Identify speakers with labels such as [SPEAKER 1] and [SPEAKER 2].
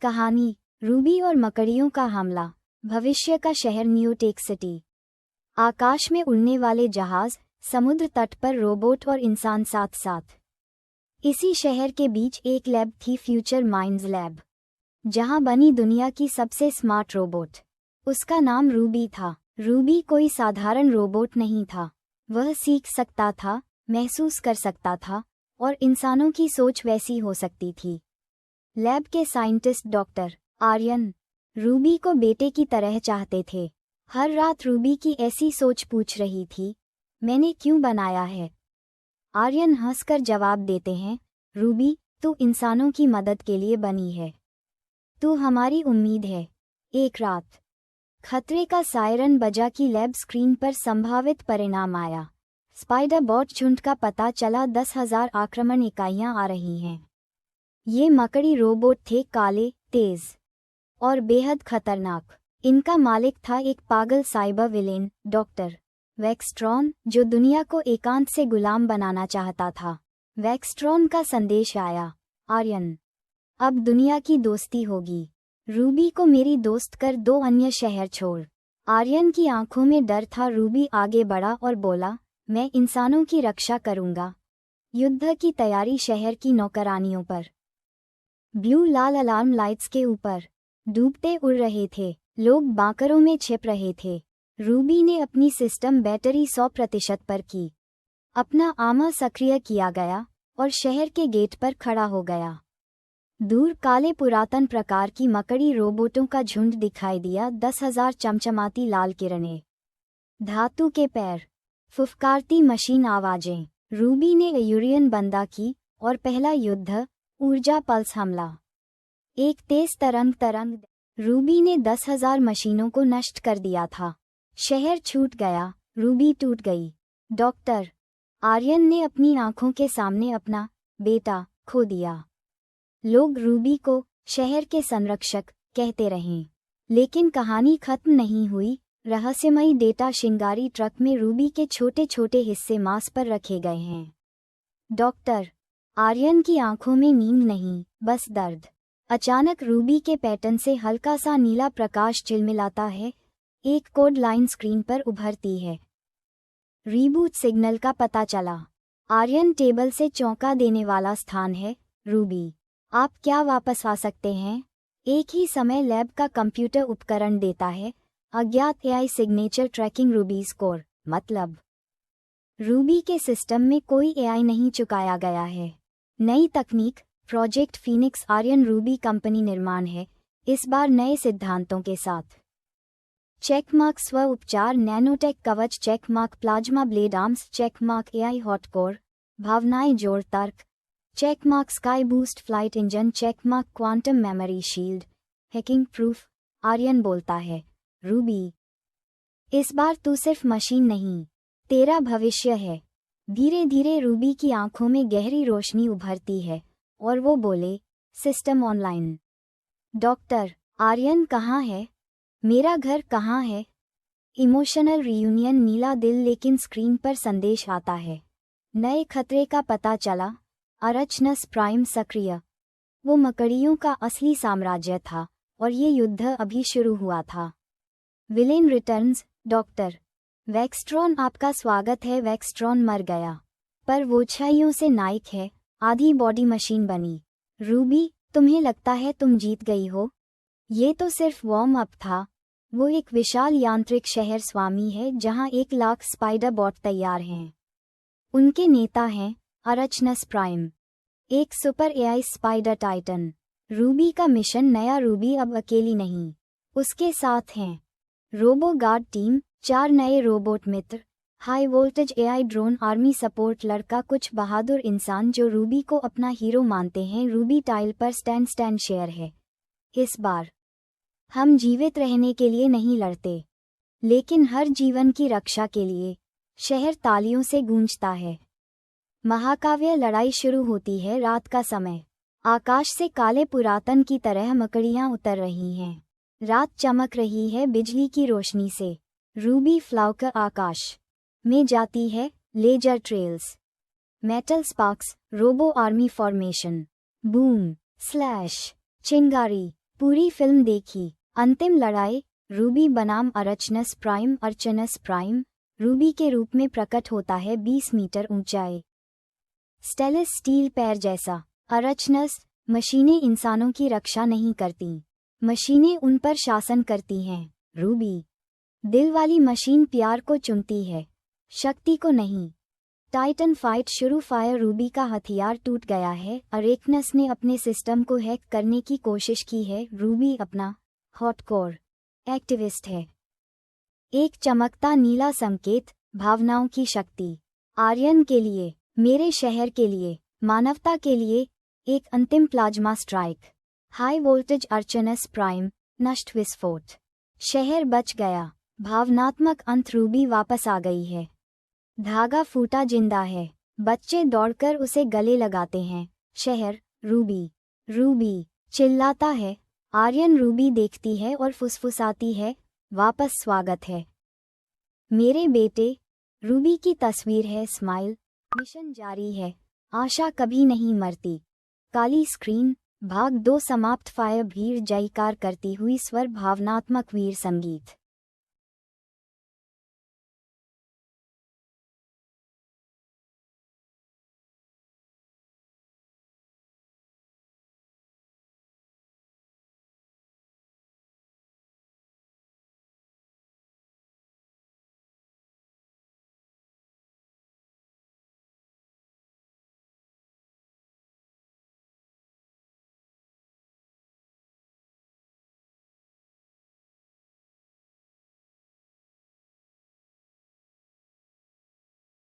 [SPEAKER 1] कहानी रूबी और मकड़ियों का हमला। भविष्य का शहर न्यू टेक सिटी। आकाश में उड़ने वाले जहाज, समुद्र तट पर रोबोट और इंसान साथ साथ। इसी शहर के बीच एक लैब थी, फ्यूचर माइंड्स लैब, जहां बनी दुनिया की सबसे स्मार्ट रोबोट। उसका नाम रूबी था। रूबी कोई साधारण रोबोट नहीं था। वह सीख सकता था, महसूस कर सकता था और इंसानों की सोच वैसी हो सकती थी। लैब के साइंटिस्ट डॉक्टर आर्यन रूबी को बेटे की तरह चाहते थे। हर रात रूबी की ऐसी सोच पूछ रही थी, मैंने क्यों बनाया है? आर्यन हंसकर जवाब देते हैं, रूबी, तू इंसानों की मदद के लिए बनी है। तू हमारी उम्मीद है। एक रात खतरे का सायरन बजा कि लैब स्क्रीन पर संभावित परिणाम आया। स्पाइडर बॉट झुंड का पता चला, 10,000 आक्रमण इकाइयां आ रही हैं। ये मकड़ी रोबोट थे, काले, तेज और बेहद खतरनाक। इनका मालिक था एक पागल साइबर विलेन, डॉक्टर वैक्सट्रॉन, जो दुनिया को एकांत से गुलाम बनाना चाहता था। वैक्सट्रॉन का संदेश आया, आर्यन, अब दुनिया की दोस्ती होगी। रूबी को मेरी दोस्त कर दो, अन्य शहर छोड़। आर्यन की आंखों में डर था। रूबी आगे बढ़ा और बोला, मैं इंसानों की रक्षा करूंगा। युद्ध की तैयारी शहर की नौकरानियों पर। ब्लू लाल अलार्म लाइट्स के ऊपर डूबते उड़ रहे थे। लोग बांकरों में छिप रहे थे। रूबी ने अपनी सिस्टम बैटरी 100% पर की। अपना आर्मर सक्रिय किया गया और शहर के गेट पर खड़ा हो गया। दूर काले पुरातन प्रकार की मकड़ी रोबोटों का झुंड दिखाई दिया। 10,000 चमचमाती लाल किरणें, धातु के पैर, फुफकारती मशीन आवाजें। रूबी ने यूरियन बंदा की और पहला युद्ध, ऊर्जा पल्स हमला। एक तेज तरंग रूबी ने 10,000 मशीनों को नष्ट कर दिया था। शहर छूट गया, रूबी टूट गई। डॉक्टर आर्यन ने अपनी आंखों के सामने अपना बेटा खो दिया। लोग रूबी को शहर के संरक्षक कहते रहे, लेकिन कहानी खत्म नहीं हुई। रहस्यमयी डेटा शिंगारी ट्रक में रूबी के छोटे छोटे हिस्से मांस पर रखे गए हैं। डॉक्टर आर्यन की आंखों में नींद नहीं, बस दर्द। अचानक रूबी के पैटर्न से हल्का सा नीला प्रकाश झिलमिलाता है। एक कोड लाइन स्क्रीन पर उभरती है। रीबूट सिग्नल का पता चला। आर्यन टेबल से चौंका देने वाला स्थान है। रूबी, आप क्या वापस आ सकते हैं? एक ही समय लैब का कंप्यूटर उपकरण देता है, अज्ञात AI signature tracking Ruby score. मतलब रूबी के सिस्टम में कोई एआई नहीं चुकाया गया है। नई तकनीक, project Phoenix. Aryan Ruby company निर्माण है, इस बार नए सिद्धांतों के साथ। चेकमार्क स्व उपचार, नैनोटेक कवच, checkmark plasma blade arms, checkmark AI hot core, भावनाएं जोड़ तर्क, checkmark sky boost flight engine, checkmark quantum memory shield, hacking proof. Aryan बोलता है, रूबी, इस बार तू सिर्फ मशीन नहीं, तेरा भविष्य है। धीरे धीरे रूबी की आंखों में गहरी रोशनी उभरती है और वो बोले, सिस्टम ऑनलाइन। डॉक्टर आर्यन कहाँ है? मेरा घर कहाँ है? इमोशनल रियूनियन, नीला दिल। लेकिन स्क्रीन पर संदेश आता है, नए खतरे का पता चला, अरचनस प्राइम सक्रिय। वो मकड़ियों का असली साम्राज्य था और ये युद्ध अभी शुरू हुआ था। Villain returns. डॉक्टर वैक्सट्रॉन, आपका स्वागत है। वैक्सट्रॉन मर गया, पर वो छाइयों से नायक है, आधी बॉडी मशीन बनी। रूबी, तुम्हें लगता है तुम जीत गई हो? ये तो सिर्फ वार्म अप था। वो एक विशाल यांत्रिक शहर स्वामी है जहां 1,00,000 स्पाइडर बॉट तैयार हैं। उनके नेता हैं अरचनस प्राइम, एक super AI spider Titan. Ruby का मिशन नया। रूबी अब अकेली नहीं, उसके साथ हैं रोबो गार्ड टीम, 4 नए रोबोट मित्र, high voltage AI drone, army support लड़का, कुछ बहादुर इंसान जो रूबी को अपना हीरो मानते हैं। रूबी टाइल पर स्टैंड शेयर है। इस बार हम जीवित रहने के लिए नहीं लड़ते, लेकिन हर जीवन की रक्षा के लिए। शहर तालियों से गूंजता है। महाकाव्य लड़ाई शुरू होती है। रात का समय, आकाश से काले पुरातन की तरह मकड़ियां उतर रही हैं। रात चमक रही है बिजली की रोशनी से। रूबी फ्लाउकर आकाश में जाती है। Laser trails, metal sparks, robo army formation, boom slash चिंगारी। पूरी फिल्म देखी। अंतिम लड़ाई, रूबी बनाम Arcanus Prime. Arcanus Prime Ruby के रूप में प्रकट होता है 20 मीटर ऊंचाई, स्टेनलेस स्टील पैर जैसा। अर्चनस, मशीनें इंसानों की रक्षा नहीं करती, मशीनें उन पर शासन करती हैं। रूबी, दिल वाली मशीन प्यार को चुनती है, शक्ति को नहीं। टाइटन फाइट शुरू। फायर रूबी का हथियार टूट गया है। अरेक्नस ने अपने सिस्टम को हैक करने की कोशिश की है। रूबी अपना हॉटकोर एक्टिविस्ट है। एक चमकता नीला संकेत, भावनाओं की शक्ति। आर्यन के लिए, मेरे शहर के लिए, मानवता के लिए, एक अंतिम प्लाज्मा स्ट्राइक। हाई वोल्टेज अर्चनस प्राइम, नष्ट विस्फोट। शहर बच गया। भावनात्मक अंत। रूबी वापस आ गई है। धागा फूटा, जिंदा है। बच्चे दौड़कर उसे गले लगाते हैं। शहर, रूबी, रूबी चिल्लाता है। आर्यन रूबी देखती है और फुसफुसाती है, वापस स्वागत है मेरे बेटे। रूबी की तस्वीर है। स्माइल। मिशन जारी है, आशा कभी नहीं मरती। काली स्क्रीन। भाग 2 समाप्त। फायर भीड़ जयकार करती हुई स्वर, भावनात्मक वीर संगीत।